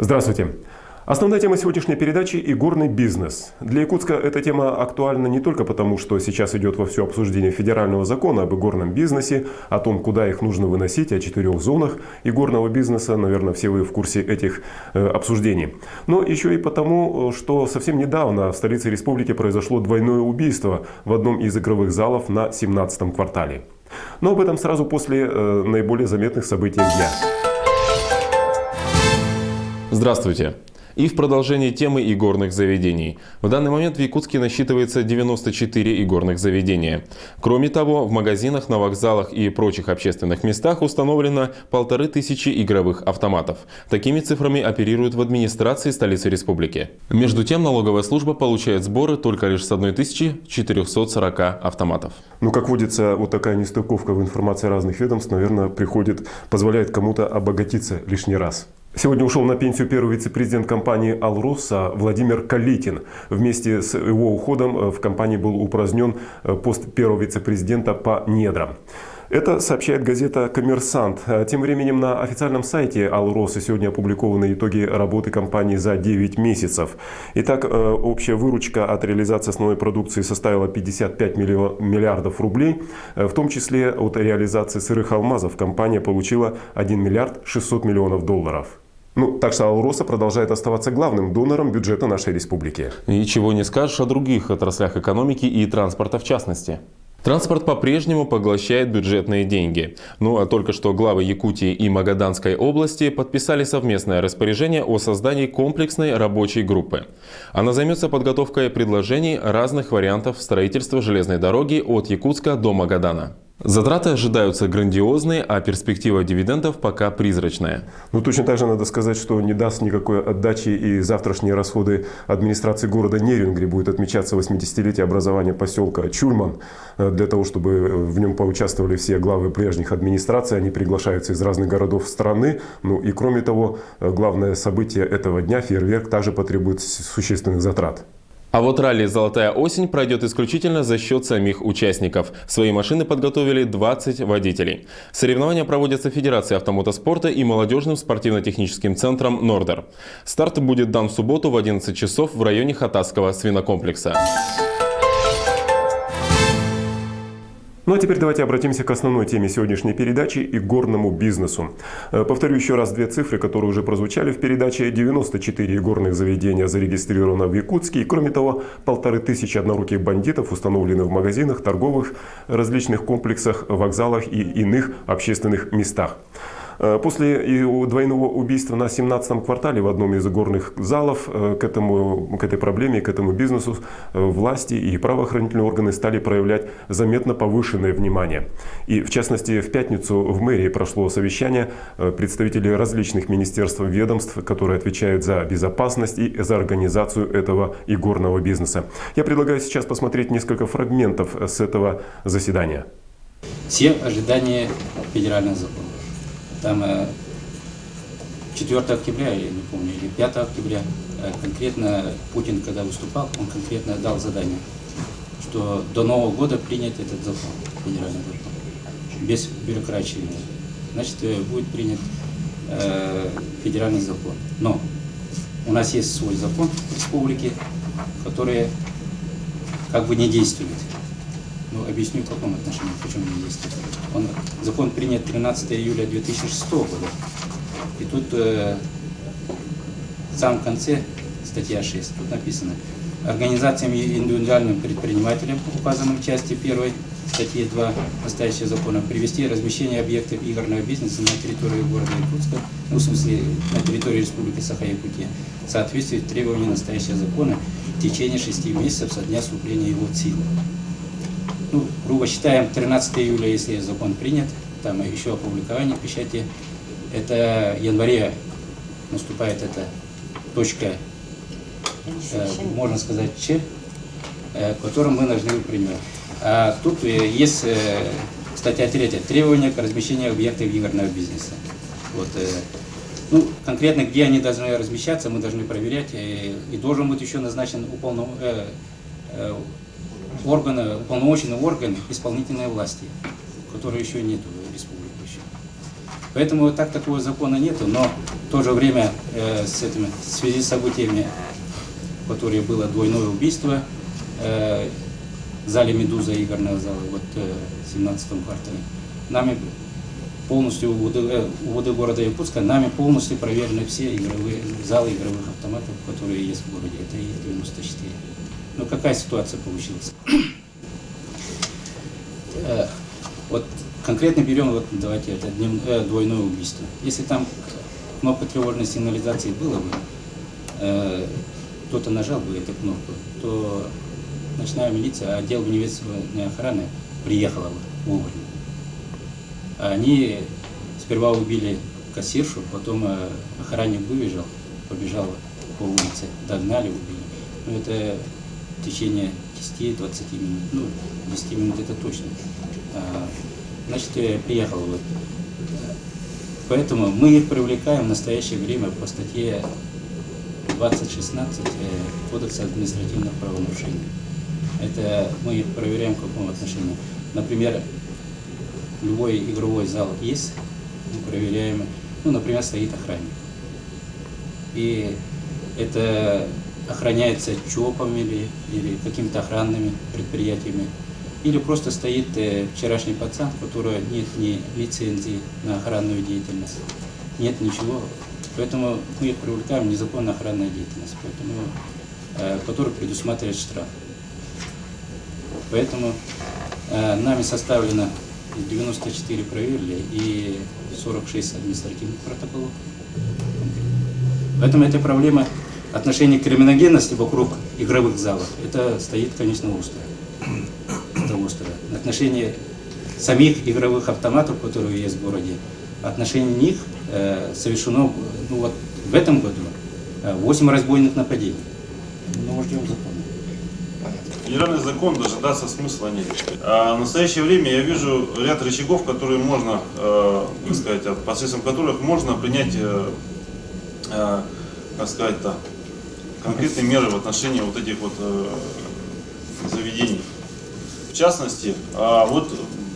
Здравствуйте. Основная тема сегодняшней передачи – игорный бизнес. Для Якутска эта тема актуальна не только потому, что сейчас идет вовсю обсуждение федерального закона об игорном бизнесе, о том, куда их нужно выносить, о 4 зонах игорного бизнеса. Наверное, все вы в курсе этих обсуждений. Но еще и потому, что совсем недавно в столице республики произошло двойное убийство в одном из игровых залов на 17-м квартале. Но об этом сразу после наиболее заметных событий дня. Здравствуйте! И в продолжении темы игорных заведений. В данный момент в Якутске насчитывается 94 игорных заведения. Кроме того, в магазинах, на вокзалах и прочих общественных местах установлено 1500 игровых автоматов. Такими цифрами оперируют в администрации столицы республики. Между тем, налоговая служба получает сборы только лишь с 1440 автоматов. Ну, как водится, вот такая нестыковка в информации разных ведомств, наверное, позволяет кому-то обогатиться лишний раз. Сегодня ушел на пенсию первый вице-президент компании «Алроса» Владимир Калитин. Вместе с его уходом в компании был упразднен пост первого вице-президента по недрам. Это сообщает газета «Коммерсант». Тем временем на официальном сайте «Алроса» сегодня опубликованы итоги работы компании за 9 месяцев. Итак, общая выручка от реализации основной продукции составила 55 миллиардов рублей. В том числе от реализации сырых алмазов компания получила 1 миллиард 600 миллионов долларов. Так что «Алроса» продолжает оставаться главным донором бюджета нашей республики. И чего не скажешь о других отраслях экономики и транспорта в частности. Транспорт по-прежнему поглощает бюджетные деньги. А только что главы Якутии и Магаданской области подписали совместное распоряжение о создании комплексной рабочей группы. Она займется подготовкой предложений разных вариантов строительства железной дороги от Якутска до Магадана. Затраты ожидаются грандиозные, а перспектива дивидендов пока призрачная. Точно так же надо сказать, что не даст никакой отдачи и завтрашние расходы администрации города Нерюнгри. Будет отмечаться 80-летие образования поселка Чульман. Для того, чтобы в нем поучаствовали все главы прежних администраций, они приглашаются из разных городов страны. И кроме того, главное событие этого дня, фейерверк, также потребует существенных затрат. А вот ралли «Золотая осень» пройдет исключительно за счет самих участников. Свои машины подготовили 20 водителей. Соревнования проводятся Федерацией автомотоспорта и молодежным спортивно-техническим центром «Нордер». Старт будет дан в субботу в 11 часов в районе Хатасского свинокомплекса. А теперь давайте обратимся к основной теме сегодняшней передачи – игорному бизнесу. Повторю еще раз две цифры, которые уже прозвучали в передаче. 94 игорных заведения зарегистрировано в Якутске. И кроме того, 1500 одноруких бандитов установлены в магазинах, торговых, различных комплексах, вокзалах и иных общественных местах. После двойного убийства на 17-м квартале в одном из игорных залов к этой проблеме, к этому бизнесу власти и правоохранительные органы стали проявлять заметно повышенное внимание. И в частности, в пятницу в мэрии прошло совещание представителей различных министерств и ведомств, которые отвечают за безопасность и за организацию этого игорного бизнеса. Я предлагаю сейчас посмотреть несколько фрагментов с этого заседания. Все ожидания федерального закона. Там 4 октября, я не помню, или 5 октября, конкретно Путин, когда выступал, он конкретно дал задание, что до Нового года принять этот закон, федеральный закон, без бюрократии. Значит, будет принят федеральный закон. Но у нас есть свой закон в республике, который как бы не действует. Объясню, в каком отношении, почему не действует. Закон принят 13 июля 2006 года. И тут в самом конце, статья 6, тут написано: организациям и индивидуальным предпринимателям, указанным в части 1 статьи 2 настоящего закона, привести размещение объектов игорного бизнеса на территории города Якутска, в смысле на территории Республики Саха-Якутия, в соответствии с требованиями настоящего закона в течение 6 месяцев со дня вступления его в силу. Грубо считаем, 13 июля, если закон принят, там еще опубликование печати, это в январе наступает эта точка, можно сказать, Ч, которую мы должны принимать. А тут есть статья 3, требования к размещению объектов игорного бизнеса. Конкретно, где они должны размещаться, мы должны проверять, и должен быть еще назначен уполномоченный орган исполнительной власти, которой еще нет в республике. Поэтому вот так такого закона нету, но в то же время в связи с событиями, которые было двойное убийство в зале «Медуза» игорного зала, вот в 17-м квартале, нами полностью у УВД города Якутска, нами полностью проверены все залы игровых автоматов, которые есть в городе. Это и 94. Ну какая ситуация получилась? Вот конкретно берем, вот давайте это двойное убийство. Если там кнопка тревожной сигнализации была бы, кто-то нажал бы эту кнопку, то ночная милиция, отдел вневедомственной охраны приехала бы вовремя. Они сперва убили кассиршу, потом охранник выбежал, побежал по улице, догнали, убили. Ну, это в течение 10-20 минут, ну, 10 минут это точно. Значит, приехал. Вот. Поэтому мы их привлекаем в настоящее время по статье 2016 Кодекса административных правонарушений. Это мы их проверяем в каком отношении. Например, любой игровой зал есть, мы проверяем, ну, например, стоит охранник. И это охраняется ЧОПом или какими-то охранными предприятиями. Или просто стоит вчерашний пацан, у которого нет ни лицензии на охранную деятельность, нет ничего. Поэтому мы их привлекаем незаконная охранная деятельность, который предусматривает штраф. Поэтому нами составлено 94 проверили и 46 административных протоколов. Поэтому эта проблема отношения к криминогенности вокруг игровых залов, это стоит, конечно, остро. Отношение самих игровых автоматов, которые есть в городе, отношение них совершено, ну, вот в этом году 8 разбойных нападений. Ну, ждем закона. Федеральный закон дожидаться смысла нет. А в настоящее время я вижу ряд рычагов, которые можно, так сказать, посредством которых можно принять, так сказать, конкретные меры в отношении вот этих вот заведений. В частности, вот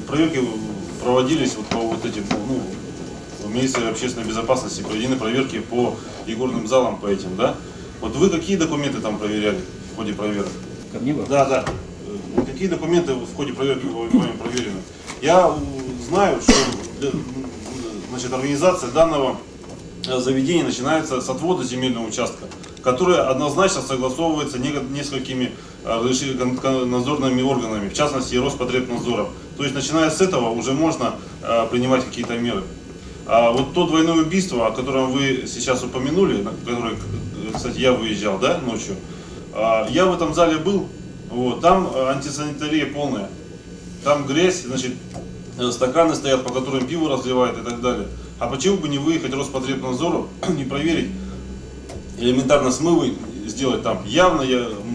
проверки проводились вот по вот этим, ну, в Министерстве общественной безопасности проведены проверки по игорным залам, по этим, да? Вот вы какие документы там проверяли в ходе проверок? Ко мне было? Да. Какие документы в ходе проверки вами проверены? Я знаю, что значит, организация данного заведения начинается с отвода земельного участка, который однозначно согласовывается несколькими надзорными органами, в частности Роспотребнадзором. То есть, начиная с этого, уже можно принимать какие-то меры. А вот то двойное убийство, о котором вы сейчас упомянули, на которое, кстати, я выезжал, да, ночью, я в этом зале был, вот, там антисанитария полная, там грязь, значит, стаканы стоят, по которым пиво разливают и так далее. А почему бы не выехать Роспотребнадзору, не проверить, элементарно смывы сделать там? Явно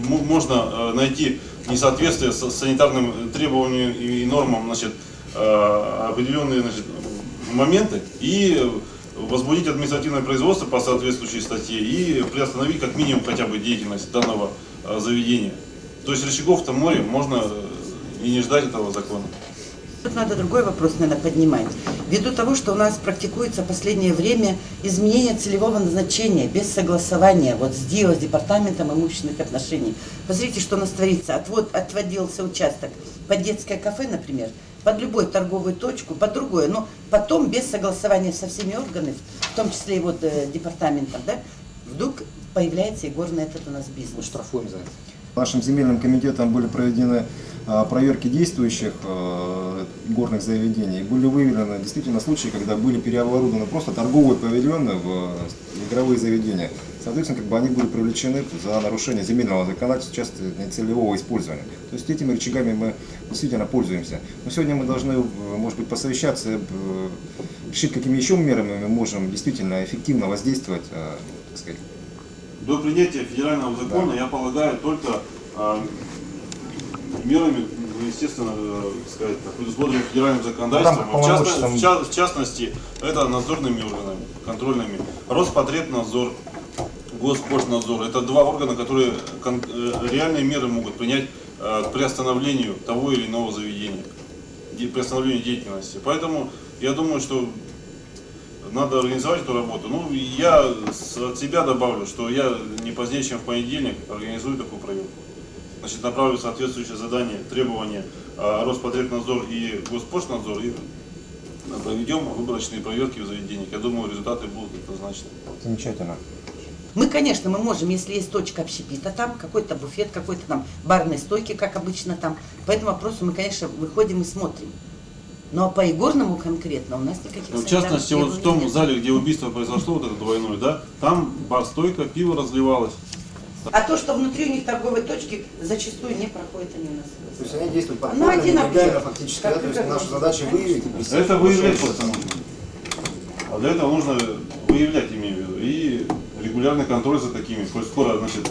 можно найти несоответствие с санитарным требованиям и нормам, значит, определенные, значит, моменты и возбудить административное производство по соответствующей статье и приостановить как минимум хотя бы деятельность данного заведения. То есть рычагов-то море, можно и не ждать этого закона. Тут надо другой вопрос, наверное, поднимать. Ввиду того, что у нас практикуется в последнее время изменение целевого назначения без согласования вот с ДИО, с Департаментом имущественных отношений. Посмотрите, что у нас творится. Отводился участок под детское кафе, например, под любую торговую точку, под другое, но потом без согласования со всеми органами, в том числе и вот департаментом, да, вдруг появляется игорный этот у нас бизнес. Мы штрафуем за это. Нашим земельным комитетом были проведены проверки действующих горных заведений. Были выявлены действительно случаи, когда были переоборудованы просто торговые павильоны в игровые заведения. Соответственно, они были привлечены за нарушение земельного законодательства, часто нецелевого использования. То есть этими рычагами мы действительно пользуемся. Но сегодня мы должны, может быть, посовещаться, решить, какими еще мерами мы можем действительно эффективно воздействовать, так сказать. До принятия федерального закона, да, я полагаю, только мерами, естественно, сказать, предусмотренными федеральным законодательством, в частности, это надзорными органами, контрольными. Роспотребнадзор, Госпошлинадзор. Это два органа, которые реальные меры могут принять к приостановлению того или иного заведения, приостановлению деятельности. Поэтому я думаю, что надо организовать эту работу. Ну, я от себя добавлю, что я не позднее, чем в понедельник, организую такую проверку. Значит, направлю соответствующее задание, требования Роспотребнадзор и Госпошлинадзор и проведем выборочные проверки в заведениях. Я думаю, результаты будут однозначны. Замечательно. Мы, конечно, мы можем, если есть точка общепита, там какой-то буфет, какой-то там барной стойки, как обычно там. По этому вопросу мы, конечно, выходим и смотрим. Но по игорному конкретно у нас никаких В частности, вот в том зале, где убийство произошло, вот это двойное, да, там бар-стойка, пиво разливалось. А то, что внутри у них торговые точки, зачастую не проходит они у нас. То есть они действуют Ну, подпольно, один нелегально объект. фактически, Как да? То есть это наша можно задача сказать? выявить и пресечь. Это выявлять нарушения. просто нужно. А для этого нужно выявлять, имею в виду, и регулярный контроль за такими. Коль скоро, значит,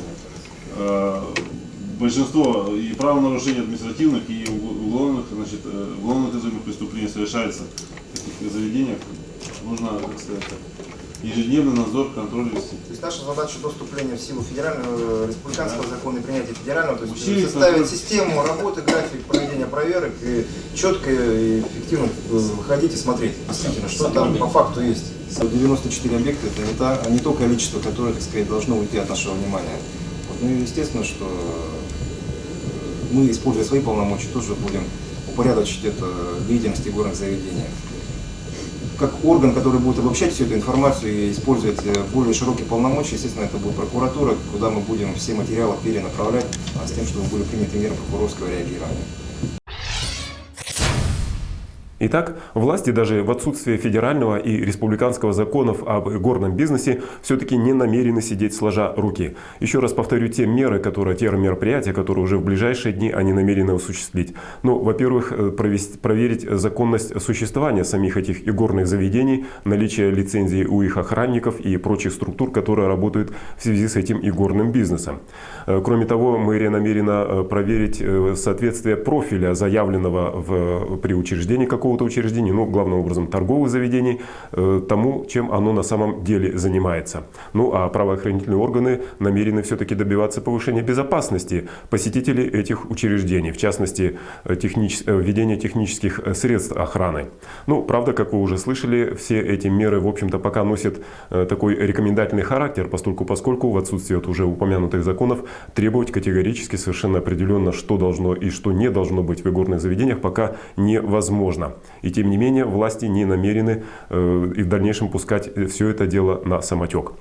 большинство и правонарушений административных, и уголовных, значит, уголовно-наказуемых преступлений совершается в таких заведениях, нужно, так сказать, ежедневный надзор, контроль вести. То есть наша задача до вступления в силу федерального, республиканского закона и принятия федерального, то есть Усилить составить контроль. систему работы, график проведения проверок и четко и эффективно выходить и смотреть, действительно, что там по факту есть. 94 объекта – это не то количество, которое, так сказать, должно уйти от нашего внимания. Вот, ну и естественно, что мы, используя свои полномочия, тоже будем упорядочить эту деятельность игорных заведений. Как орган, который будет обобщать всю эту информацию и использовать более широкие полномочия, естественно, это будет прокуратура, куда мы будем все материалы перенаправлять, с тем, чтобы были приняты меры прокурорского реагирования. Итак, власти даже в отсутствие федерального и республиканского законов об игорном бизнесе все-таки не намерены сидеть сложа руки. Еще раз повторю те мероприятия, которые уже в ближайшие дни они намерены осуществить. Ну, во-первых, проверить законность существования самих этих игорных заведений, наличие лицензий у их охранников и прочих структур, которые работают в связи с этим игорным бизнесом. Кроме того, мэрия намерена проверить соответствие профиля, заявленного при учреждении какого-то учреждений, ну, главным образом торговых заведений, тому, чем оно на самом деле занимается. Ну, а правоохранительные органы намерены все-таки добиваться повышения безопасности посетителей этих учреждений, в частности, введения технических средств охраны. Ну, правда, как вы уже слышали, все эти меры, в общем-то, пока носят такой рекомендательный характер, поскольку в отсутствие от уже упомянутых законов требовать категорически совершенно определенно, что должно и что не должно быть в игорных заведениях, пока невозможно. И тем не менее, власти не намерены и в дальнейшем пускать все это дело на самотек.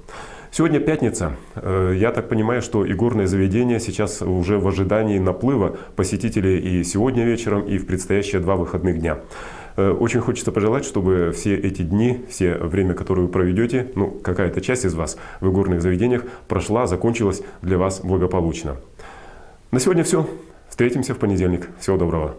Сегодня пятница. Я так понимаю, что игорные заведения сейчас уже в ожидании наплыва посетителей и сегодня вечером, и в предстоящие 2 выходных дня. Очень хочется пожелать, чтобы все эти дни, все время, которое вы проведете, ну, какая-то часть из вас в игорных заведениях прошла, закончилась для вас благополучно. На сегодня все. Встретимся в понедельник. Всего доброго.